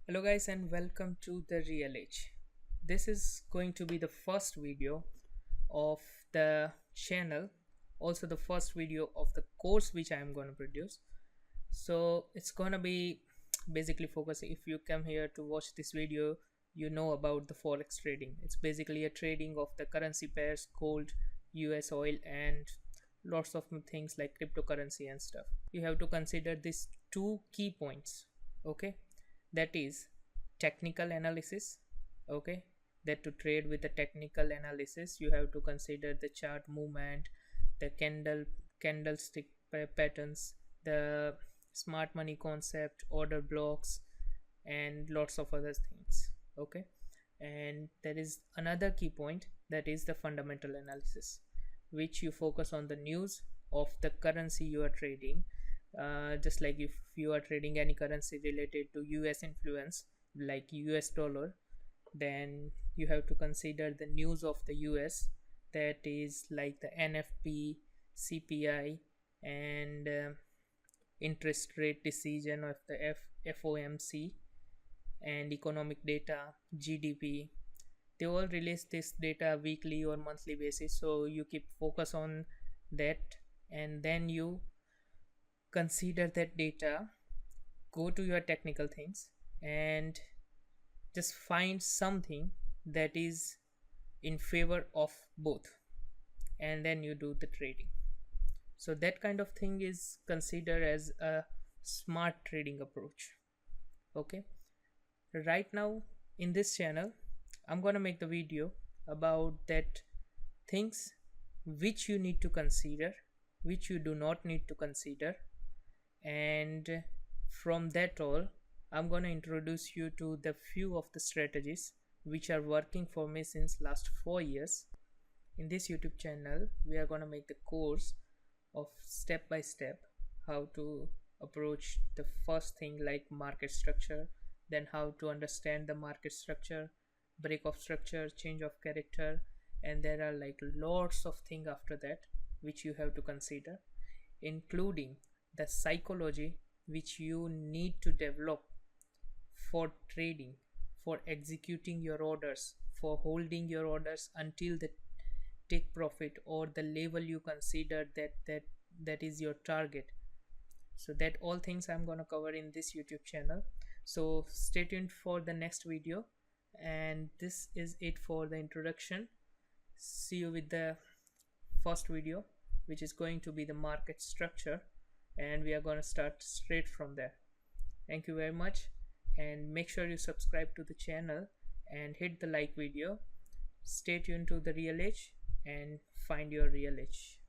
Hello guys and welcome to the Real Age. This is going to be the first video of the channel, also the first video of the course which I am going to produce. So it's gonna be basically focusing. If you come here to watch this video, you know about the Forex trading. It's basically a trading of the currency pairs, gold, US oil, and lots of things like cryptocurrency and stuff. You have to consider these two key points, okay? That is technical analysis, okay? That to trade with the technical analysis, you have to consider the chart movement, the candlestick patterns, the smart money concept, order blocks, and lots of other things, okay? And there is another key point, that is the fundamental analysis, which you focus on the news of the currency you are trading. Just like if you are trading any currency related to US influence like US dollar, then you have to consider the news of the US, that is like the NFP, CPI, and interest rate decision of the FOMC, and economic data, GDP. They all release this data weekly or monthly basis, so you keep focus on that, and then you consider that data, go to your technical things, and just find something that is in favor of both, and then you do the trading. So that kind of thing is considered as a smart trading approach, okay? Right now in this channel, I'm gonna make the video about that things which you need to consider, which you do not need to consider, and from that all, I'm gonna introduce you to the few of the strategies which are working for me since last 4 years. In this YouTube channel, we are gonna make the course of step by step how to approach the first thing like market structure, then how to understand the market structure, break of structure, change of character, and there are like lots of things after that which you have to consider, including the psychology which you need to develop for trading, for executing your orders, for holding your orders until the take profit or the level you consider that is your target. So that all things I'm gonna cover in this YouTube channel, so stay tuned for the next video. And this is it for the introduction. See you with the first video, which is going to be the market structure, and we are going to start straight from there. Thank you very much, and make sure you subscribe to the channel and hit the like video. Stay tuned to the Real Age and find your real edge.